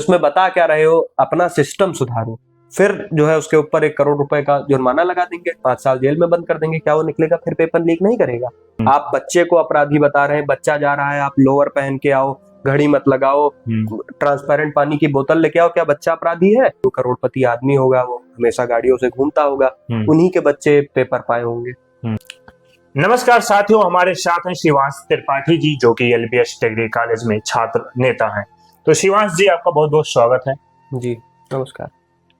उसमें बता क्या रहे हो, अपना सिस्टम सुधारो। फिर जो है उसके ऊपर 1 करोड़ रुपए का जुर्माना लगा देंगे, 5 साल जेल में बंद कर देंगे, क्या वो निकलेगा? फिर पेपर लीक नहीं करेगा। आप बच्चे को अपराधी बता रहे हैं, बच्चा जा रहा है, आप लोअर पहन के आओ, घड़ी मत लगाओ, ट्रांसपेरेंट पानी की बोतल लेके आओ, क्या बच्चा अपराधी है? वो करोड़पति आदमी होगा, वो हमेशा गाड़ियों से घूमता होगा, उन्हीं के बच्चे पेपर पाए होंगे। नमस्कार साथियों, हमारे साथ हैं शिवांश त्रिपाठी जी, जो कि एलबीएस डिग्री कॉलेज में छात्र नेता हैं। तो शिवांश जी, आपका बहुत बहुत स्वागत है। जी नमस्कार।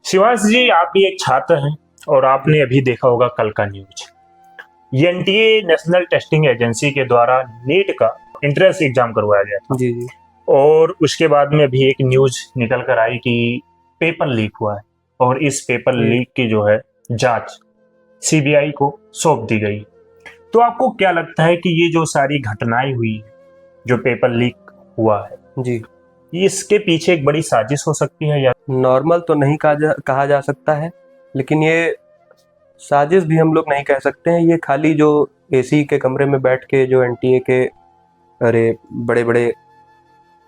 शिवांश जी, आप भी एक छात्र हैं और आपने अभी देखा होगा कल का news. NTA national testing agency के द्वारा नीट का एंट्रेंस एग्जाम करवाया गया था। जी जी। और उसके बाद में भी एक न्यूज निकल कर आई कि पेपर लीक हुआ है और इस पेपर लीक की जो है जांच सीबीआई को सौंप दी गई। तो आपको क्या लगता है कि ये जो सारी घटनाएं हुई, जो पेपर लीक हुआ है जी, इसके पीछे एक बड़ी साजिश हो सकती है? या नॉर्मल तो नहीं कहा जा सकता है, लेकिन ये साजिश भी हम लोग नहीं कह सकते हैं। ये खाली जो एसी के कमरे में बैठ के जो एनटीए के बड़े बड़े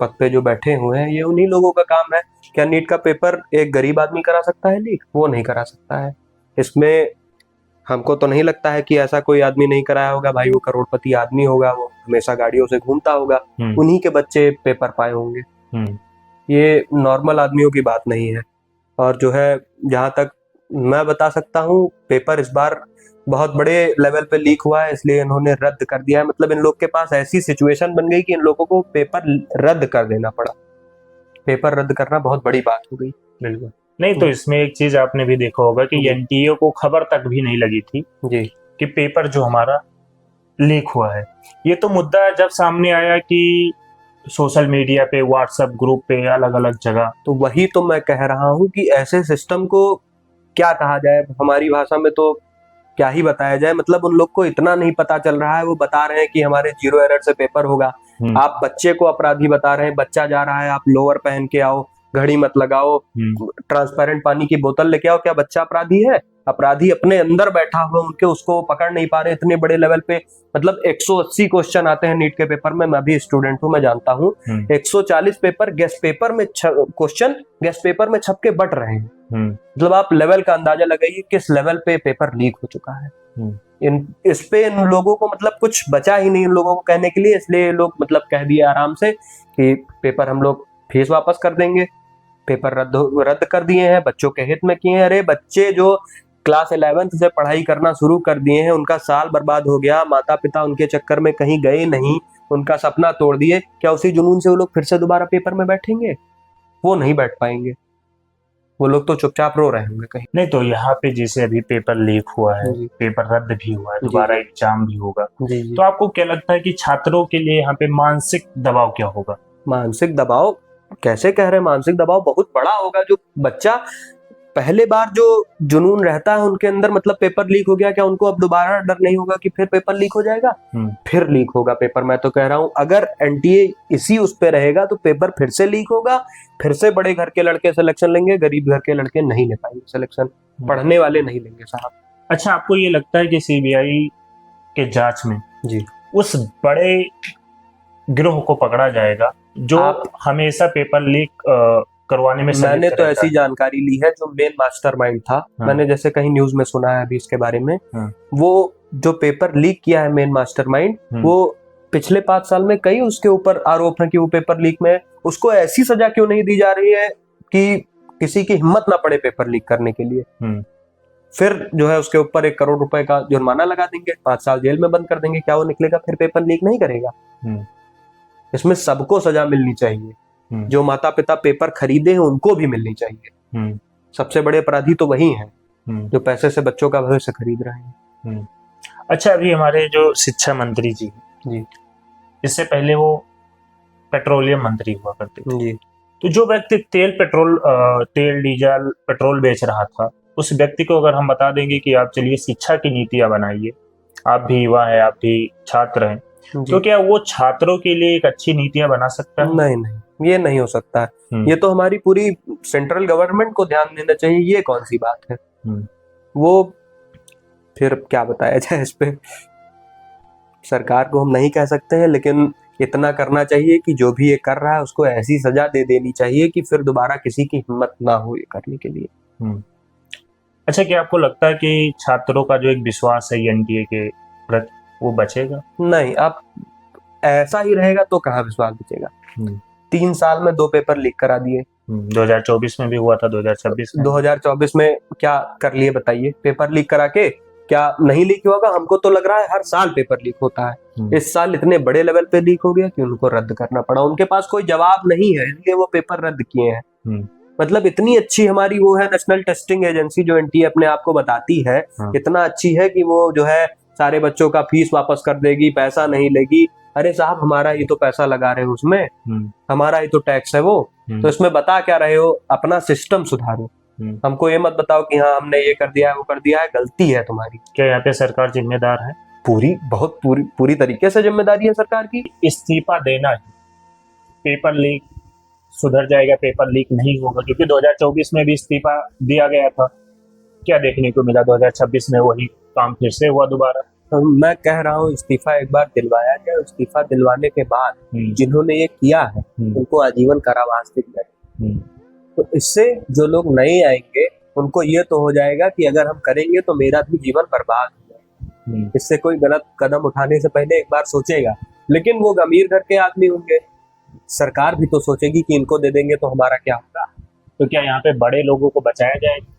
पद पे जो बैठे हुए हैं, ये उन्हीं लोगों का काम है। क्या नीट का पेपर एक गरीब आदमी करा सकता है लीक? वो नहीं करा सकता है। इसमें हमको तो नहीं लगता है कि ऐसा कोई आदमी नहीं कराया होगा। भाई वो करोड़पति आदमी होगा, वो हमेशा गाड़ियों से घूमता होगा, उन्हीं के बच्चे पेपर पाए होंगे। ये नॉर्मल आदमियों की बात नहीं है। और जो है, जहाँ तक मैं बता सकता हूँ, पेपर इस बार बहुत बड़े लेवल पे लीक हुआ है, इसलिए इन्होंने रद्द कर दिया है। मतलब इन लोग के पास ऐसी सिचुएशन बन गई कि इन लोगों को पेपर रद्द कर देना पड़ा। पेपर रद्द करना बहुत बड़ी बात हो गई। बिल्कुल नहीं। तो इसमें एक चीज आपने भी देखा होगा कि एनटीए को खबर तक भी नहीं लगी थी जी कि पेपर जो हमारा लीक हुआ है। ये तो मुद्दा जब सामने आया कि सोशल मीडिया पे, व्हाट्सएप ग्रुप पे, अलग अलग जगह। तो वही तो मैं कह रहा हूँ कि ऐसे सिस्टम को क्या कहा जाए, हमारी भाषा में तो क्या ही बताया जाए। मतलब उन लोग को इतना नहीं पता चल रहा है, वो बता रहे हैं कि हमारे 0 एरर से पेपर होगा। आप बच्चे को अपराधी बता रहे हैं, बच्चा जा रहा है, आप लोअर पहन के आओ, घड़ी मत लगाओ, ट्रांसपेरेंट पानी की बोतल लेके आओ, क्या बच्चा अपराधी है? अपराधी अपने अंदर बैठा हुआ, उनके उसको पकड़ नहीं पा रहे इतने बड़े लेवल पे। मतलब 180 क्वेश्चन आते हैं नीट के पेपर में। मैं भी स्टूडेंट हूँ, मैं जानता हूँ। 140 पेपर गेस्ट पेपर में क्वेश्चन गेस्ट पेपर में छप के बट रहे हैं। मतलब आप लेवल का अंदाजा लगाइए किस लेवल पे पेपर लीक हो चुका है। इस पे इन लोगों को मतलब कुछ बचा ही नहीं इन लोगों को कहने के लिए, इसलिए लोग मतलब कह दिए आराम से कि पेपर हम लोग फीस वापस कर देंगे, पेपर रद्द कर दिए हैं, बच्चों के हित में किए हैं। अरे बच्चे जो क्लास 11th से पढ़ाई करना शुरू कर दिए हैं, उनका साल बर्बाद हो गया, माता पिता उनके चक्कर में कहीं गए नहीं, उनका सपना तोड़ दिए, क्या उसी जुनून से वो लोग फिर से दोबारा पेपर में बैठेंगे? वो नहीं बैठ पाएंगे, वो लोग तो चुपचाप रो रहे होंगे कहीं। नहीं, तो यहाँ पे जैसे अभी पेपर लीक हुआ है, पेपर रद्द भी हुआ है, दोबारा एग्जाम भी होगा, तो आपको क्या लगता है कि छात्रों के लिए यहाँ पे मानसिक दबाव क्या होगा? मानसिक दबाव कैसे कह रहे हैं? मानसिक दबाव बहुत बड़ा होगा। जो बच्चा पहले बार जो जुनून रहता है उनके अंदर, मतलब पेपर लीक हो गया, क्या उनको अब दोबारा डर नहीं होगा कि फिर पेपर लीक हो जाएगा? फिर लीक होगा पेपर। मैं तो कह रहा हूं, अगर एनटीए इसी उस पे रहेगा तो पेपर फिर से लीक होगा, फिर से बड़े घर के लड़के सिलेक्शन लेंगे, गरीब घर के लड़के नहीं ले पाएंगे सिलेक्शन, पढ़ने वाले नहीं लेंगे साहब। अच्छा, आपको ये लगता है कि सीबीआई के जांच में जी उस बड़े गिरोह को पकड़ा जाएगा जो हमेशा पेपर लीक करवाने में? मैंने तो ऐसी जानकारी ली है, जो मेन मास्टरमाइंड था, मैंने जैसे कहीं न्यूज में सुना है अभी इसके बारे में, वो जो पेपर लीक किया है मेन मास्टरमाइंड, वो पिछले 5 साल में कई उसके ऊपर आरोप है कि वो पेपर लीक में। उसको ऐसी सजा क्यों नहीं दी जा रही है कि किसी की हिम्मत ना पड़े पेपर लीक करने के लिए? फिर जो है उसके ऊपर 1 करोड़ रुपए का जुर्माना लगा देंगे, 5 साल जेल में बंद कर देंगे, क्या वो निकलेगा? फिर पेपर लीक नहीं करेगा। इसमें सबको सजा मिलनी चाहिए। जो माता पिता पेपर खरीदे हैं उनको भी मिलनी चाहिए। सबसे बड़े अपराधी तो वही हैं जो पैसे से बच्चों का भविष्य खरीद रहे हैं। अच्छा, अभी हमारे जो शिक्षा मंत्री जी, इससे पहले वो पेट्रोलियम मंत्री हुआ करते थे जी। तो जो व्यक्ति तेल डीजल पेट्रोल बेच रहा था, उस व्यक्ति को अगर हम बता देंगे कि आप चलिए शिक्षा की नीतियां बनाइए, आप भी युवा हैं, आप भी छात्र हैं, तो क्या वो छात्रों के लिए एक अच्छी नीतियां बना सकता है? नहीं, ये नहीं हो सकता है। ये तो हमारी पूरी सेंट्रल गवर्नमेंट को ध्यान देना चाहिए। ये कौन सी बात है? वो फिर क्या बताया जाए इस पे, सरकार को हम नहीं कह सकते हैं, लेकिन इतना करना चाहिए कि जो भी ये कर रहा है उसको ऐसी सजा दे देनी चाहिए कि फिर दोबारा किसी की हिम्मत ना हो ये करने के लिए। अच्छा, क्या आपको लगता है कि छात्रों का जो एक विश्वास है एनडीए के प्रति वो बचेगा? नहीं, अब ऐसा ही रहेगा तो कहाँ विश्वास बचेगा। 3 साल में 2 पेपर लीक करा दिए। 2024 में भी हुआ था, 2026 में क्या कर लिए बताइए? पेपर लीक करा के क्या नहीं लीक होगा? हमको तो लग रहा है हर साल पेपर लीक होता है। इस साल इतने बड़े लेवल पे लीक हो गया कि उनको रद्द करना पड़ा। उनके पास कोई जवाब नहीं है, इसलिए वो पेपर रद्द किए हैं। मतलब इतनी अच्छी हमारी वो है नेशनल टेस्टिंग एजेंसी जो एनटीए अपने आप को बताती है, इतना अच्छी है कि वो जो है सारे बच्चों का फीस वापस कर देगी, पैसा नहीं लेगी। अरे साहब, हमारा ही तो पैसा लगा रहे हो उसमें, हमारा ही तो टैक्स है वो, तो इसमें बता क्या रहे हो? अपना सिस्टम सुधारो। हमको ये मत बताओ कि हाँ हमने ये कर दिया है वो कर दिया है, गलती है तुम्हारी। क्या यहाँ पे सरकार जिम्मेदार है? पूरी तरीके से जिम्मेदारी है सरकार की। इस्तीफा देना ही, पेपर लीक सुधर जाएगा, पेपर लीक नहीं होगा, क्योंकि 2024 में भी इस्तीफा दिया गया था। क्या देखने को मिला? 2026 में वही काम फिर से हुआ दोबारा। मैं कह रहा हूँ इस्तीफा एक बार दिलवाया जाए, इस्तीफा दिलवाने के बाद जिन्होंने ये किया है उनको आजीवन कारावास दिया जाए। तो इससे जो लोग नए आएंगे उनको ये तो हो जाएगा कि अगर हम करेंगे तो मेरा भी जीवन बर्बाद हो जाएगा। इससे कोई गलत कदम उठाने से पहले एक बार सोचेगा। लेकिन वो अमीर घर के आदमी होंगे, सरकार भी तो सोचेगी कि इनको दे देंगे तो हमारा क्या होगा। तो क्या यहाँ पे बड़े लोगों को बचाया जाएगा?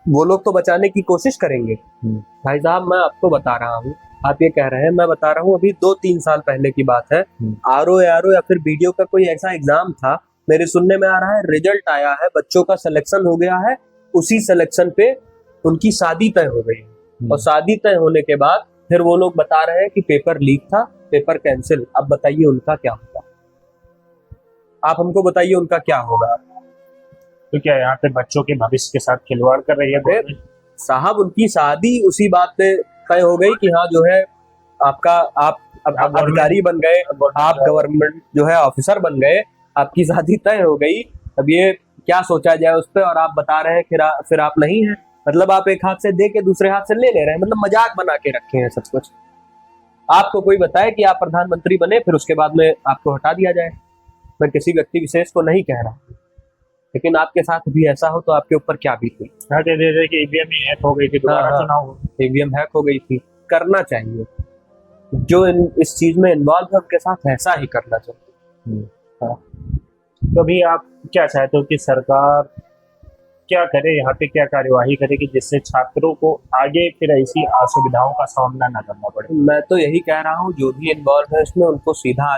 वो लोग तो बचाने की कोशिश करेंगे। भाई साहब, मैं आपको बता रहा हूँ, आप ये कह रहे हैं, मैं बता रहा हूँ अभी 2-3 साल पहले की बात है। आरओ या फिर बीडीओ का कोई ऐसा एग्जाम था, मेरे सुनने में आ रहा है रिजल्ट आया है, बच्चों का सिलेक्शन हो गया है, उसी सिलेक्शन पे उनकी शादी तय हो गई। और शादी तय होने के बाद फिर वो लोग बता रहे हैं कि पेपर लीक था, पेपर कैंसिल। अब बताइए उनका क्या होगा? आप हमको बताइए उनका क्या होगा? तो क्या यहाँ पे बच्चों के भविष्य के साथ खिलवाड़ कर रही है साहब? उनकी शादी उसी बात पे तय हो गई कि हाँ जो है आपका आप अधिकारी बन गए, आप गवर्नमेंट जो है ऑफिसर बन गए, आपकी शादी तय हो गई। अब ये क्या सोचा जाए उस पर? और आप बता रहे हैं फिर आप नहीं है। मतलब आप एक हाथ से दे के दूसरे हाथ से ले रहे हैं, मतलब मजाक बना के रखे हैं सब कुछ। आपको कोई बताए कि आप प्रधानमंत्री बने फिर उसके बाद में आपको हटा दिया जाए। मैं किसी व्यक्ति विशेष को नहीं कह रहा, लेकिन आपके साथ भी ऐसा हो तो आपके ऊपर क्या बीती? ईवीएम हैक हो गई थी, दोबारा चुनाव ईवीएम हैक हो गई थी। करना चाहिए, जो इस चीज में इन्वॉल्व है उनके साथ ऐसा ही करना चाहिए। तो अभी आप क्या चाहते हो कि सरकार क्या करे, यहाँ पे क्या कार्यवाही करे कि जिससे छात्रों को आगे फिर ऐसी असुविधाओं का सामना न करना पड़े? मैं तो यही कह रहा हूँ, जो भी इन्वॉल्व है इसमें उनको सीधा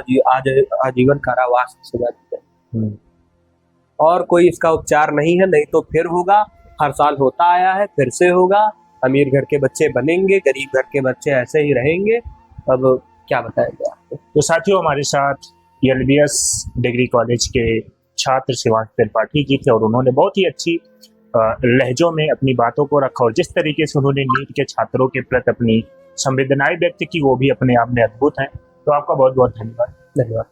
आजीवन कारावास की सजा दी जाए। और कोई इसका उपचार नहीं है, नहीं तो फिर होगा। हर साल होता आया है, फिर से होगा। अमीर घर के बच्चे बनेंगे, गरीब घर के बच्चे ऐसे ही रहेंगे। अब क्या बताएंगे आपको? तो साथियों, हमारे साथ एलबीएस डिग्री कॉलेज के छात्र शिवांश त्रिपाठी जी थे और उन्होंने बहुत ही अच्छी लहजों में अपनी बातों को रखा और जिस तरीके से उन्होंने नीट के छात्रों के प्रति अपनी संवेदनाएं व्यक्त की वो भी अपने आप में अद्भुत है। तो आपका बहुत बहुत धन्यवाद।